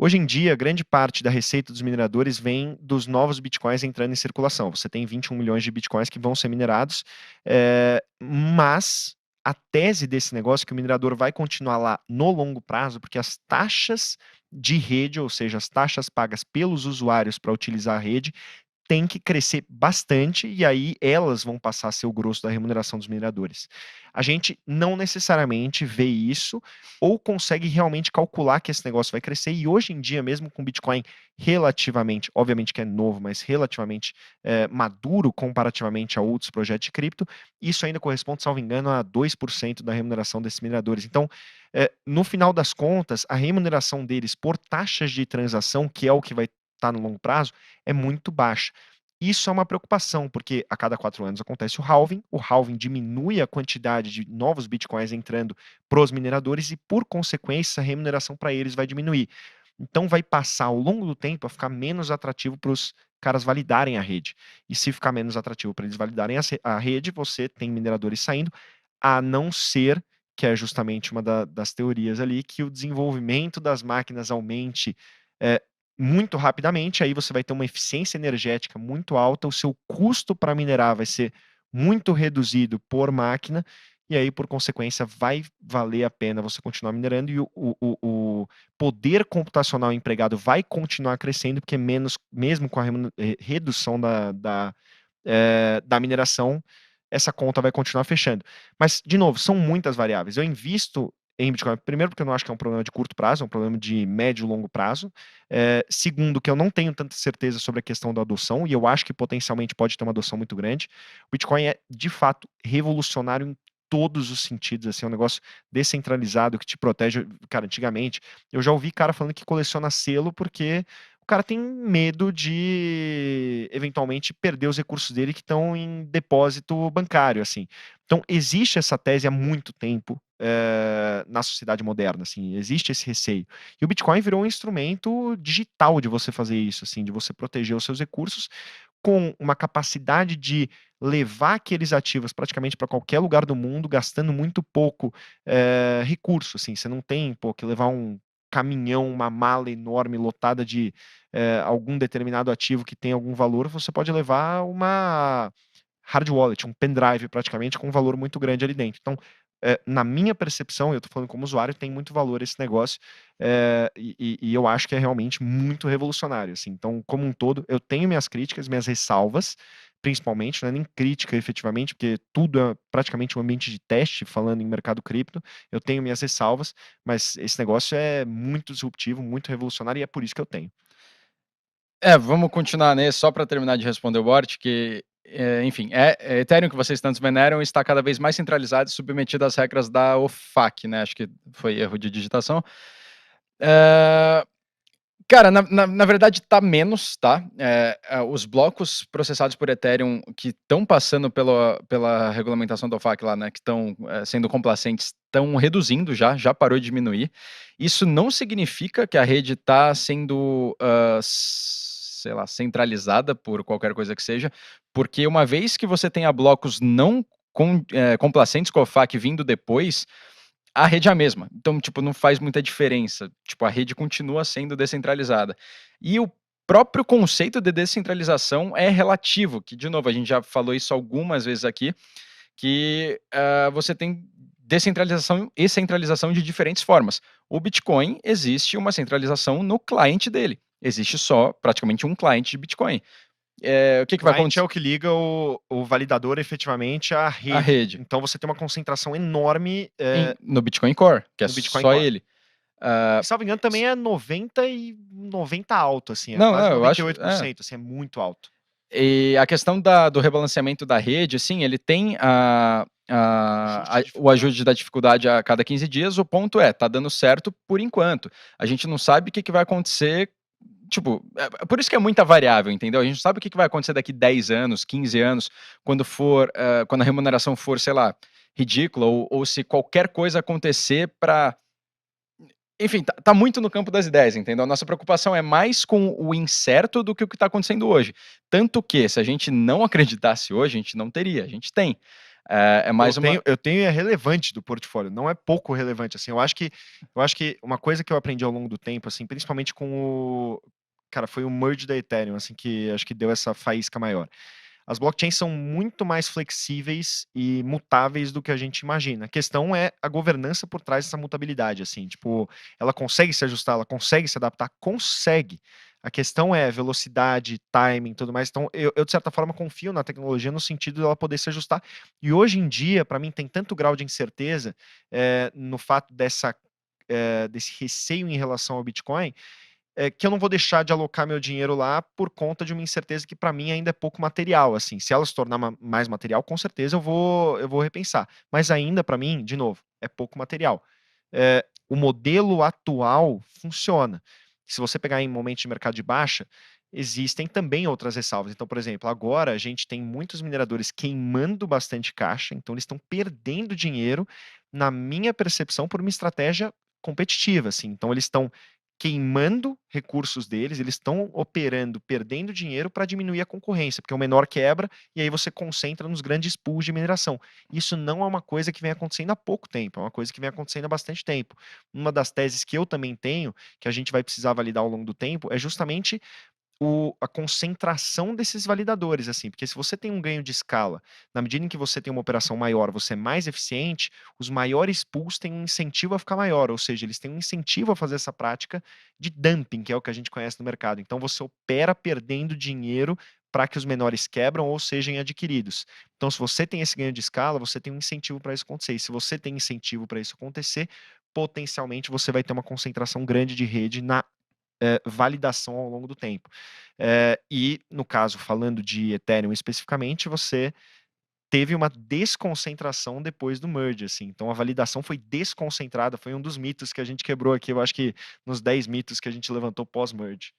Hoje em dia, grande parte da receita dos mineradores vem dos novos bitcoins entrando em circulação. Você tem 21 milhões de bitcoins que vão ser minerados, mas a tese desse negócio é que o minerador vai continuar lá no longo prazo, porque as taxas de rede, ou seja, as taxas pagas pelos usuários para utilizar a rede, tem que crescer bastante e aí elas vão passar a ser o grosso da remuneração dos mineradores. A gente não necessariamente vê isso ou consegue realmente calcular que esse negócio vai crescer e hoje em dia, mesmo com Bitcoin relativamente, obviamente que é novo, mas relativamente maduro comparativamente a outros projetos de cripto, isso ainda corresponde, salvo engano, a 2% da remuneração desses mineradores. Então, no final das contas, a remuneração deles por taxas de transação, que é o que vai estar no longo prazo, é muito baixa. Isso é uma preocupação, porque a cada 4 anos acontece o halving diminui a quantidade de novos bitcoins entrando para os mineradores e, por consequência, a remuneração para eles vai diminuir. Então, vai passar ao longo do tempo a ficar menos atrativo para os caras validarem a rede. E se ficar menos atrativo para eles validarem a rede, você tem mineradores saindo, a não ser que é justamente uma das teorias ali, que o desenvolvimento das máquinas aumente é, muito rapidamente, aí você vai ter uma eficiência energética muito alta, o seu custo para minerar vai ser muito reduzido por máquina, e aí, por consequência, vai valer a pena você continuar minerando e o poder computacional empregado vai continuar crescendo, porque mesmo com a redução da mineração, essa conta vai continuar fechando. Mas, de novo, são muitas variáveis. Eu invisto em Bitcoin, primeiro, porque eu não acho que é um problema de curto prazo, é um problema de médio e longo prazo. Segundo, que eu não tenho tanta certeza sobre a questão da adoção, e eu acho que potencialmente pode ter uma adoção muito grande. O Bitcoin é, de fato, revolucionário em todos os sentidos, assim, é um negócio descentralizado que te protege. Cara, antigamente, eu já ouvi cara falando que coleciona selo porque o cara tem medo de eventualmente perder os recursos dele que estão em depósito bancário, assim. Então, existe essa tese há muito tempo na sociedade moderna, assim, existe esse receio. E o Bitcoin virou um instrumento digital de você fazer isso, assim, de você proteger os seus recursos com uma capacidade de levar aqueles ativos praticamente para qualquer lugar do mundo, gastando muito pouco recurso, assim, você não tem, pô, que levar um caminhão, uma mala enorme lotada de algum determinado ativo que tem algum valor, você pode levar uma hard wallet, um pendrive praticamente, com um valor muito grande ali dentro. Então, na minha percepção, eu estou falando como usuário, tem muito valor esse negócio, e eu acho que é realmente muito revolucionário. Assim. Então, como um todo, eu tenho minhas críticas, minhas ressalvas, principalmente, não é nem crítica efetivamente, porque tudo é praticamente um ambiente de teste, falando em mercado cripto, eu tenho minhas ressalvas, mas esse negócio é muito disruptivo, muito revolucionário, e é por isso que eu tenho. Vamos continuar, né? Só para terminar de responder o Bort, que, enfim, Ethereum que vocês tantos veneram está cada vez mais centralizado e submetido às regras da OFAC, né? Acho que foi erro de digitação. Cara, na verdade tá menos, tá? Os blocos processados por Ethereum que estão passando pela regulamentação da OFAC lá, né? Que estão sendo complacentes, estão reduzindo já parou de diminuir. Isso não significa que a rede está sendo, sei lá, centralizada por qualquer coisa que seja, porque uma vez que você tenha blocos não complacentes com a OFAC vindo depois, a rede é a mesma. Então, tipo, não faz muita diferença. Tipo, a rede continua sendo descentralizada. E o próprio conceito de descentralização é relativo, que, de novo, a gente já falou isso algumas vezes aqui, que você tem descentralização e centralização de diferentes formas. O Bitcoin existe uma centralização no cliente dele. Existe só praticamente um cliente de Bitcoin. O que vai Client é acontecer? o que liga o validador efetivamente à A rede. rede. Então você tem uma concentração enorme No Bitcoin Core, que é no Bitcoin só Core. ele. Que, salvo engano, também é 90 e 90 alto, assim, é Não, quase eu noventa e acho. oito por cento assim, é muito alto. E a questão do rebalanceamento da rede, sim, ele tem Ajuste de o dificuldade. ajuste da dificuldade a cada 15 dias. O ponto tá dando certo por enquanto. A gente não sabe o que vai acontecer. Tipo, por isso que é muita variável, entendeu? A gente não sabe o que vai acontecer daqui 10 anos, 15 anos, quando a remuneração for, sei lá, ridícula, ou se qualquer coisa acontecer para. Enfim, tá muito no campo das ideias, entendeu? A nossa preocupação é mais com o incerto do que o que está acontecendo hoje. Tanto que, se a gente não acreditasse hoje, a gente não teria, a gente tem. É Eu mais uma. tenho, eu tenho e é relevante do portfólio, não é pouco relevante, assim, eu acho que uma coisa que eu aprendi ao longo do tempo, assim, principalmente com o, cara, foi o merge da Ethereum, assim, que acho que deu essa faísca maior. As blockchains são muito mais flexíveis e mutáveis do que a gente imagina. A questão é a governança por trás dessa mutabilidade, assim, tipo, ela consegue se ajustar, ela consegue se adaptar, consegue. A questão é velocidade, timing, tudo mais. Então, eu, de certa forma confio na tecnologia no sentido dela poder se ajustar. E hoje em dia, para mim, tem tanto grau de incerteza no fato desse receio em relação ao Bitcoin, que eu não vou deixar de alocar meu dinheiro lá por conta de uma incerteza que para mim ainda é pouco material, assim. Se ela se tornar mais material, com certeza eu vou repensar. Mas ainda para mim, de novo, é pouco material. O modelo atual funciona. Se você pegar em momentos de mercado de baixa, existem também outras ressalvas. Então, por exemplo, agora a gente tem muitos mineradores queimando bastante caixa, então eles estão perdendo dinheiro, na minha percepção, por uma estratégia competitiva, assim. Então, eles estão queimando recursos deles, eles estão operando, perdendo dinheiro para diminuir a concorrência, porque o menor quebra e aí você concentra nos grandes pools de mineração. Isso não é uma coisa que vem acontecendo há pouco tempo, é uma coisa que vem acontecendo há bastante tempo. Uma das teses que eu também tenho, que a gente vai precisar validar ao longo do tempo, é justamente a concentração desses validadores, assim, porque se você tem um ganho de escala, na medida em que você tem uma operação maior, você é mais eficiente, os maiores pools têm um incentivo a ficar maior, ou seja, eles têm um incentivo a fazer essa prática de dumping, que é o que a gente conhece no mercado. Então você opera perdendo dinheiro para que os menores quebram ou sejam adquiridos. Então, se você tem esse ganho de escala, você tem um incentivo para isso acontecer. E se você tem incentivo para isso acontecer, potencialmente você vai ter uma concentração grande de rede na validação ao longo do tempo. E, no caso, falando de Ethereum especificamente, você teve uma desconcentração depois do merge, assim. Então, a validação foi desconcentrada, foi um dos mitos que a gente quebrou aqui, eu acho que nos 10 mitos que a gente levantou pós-merge.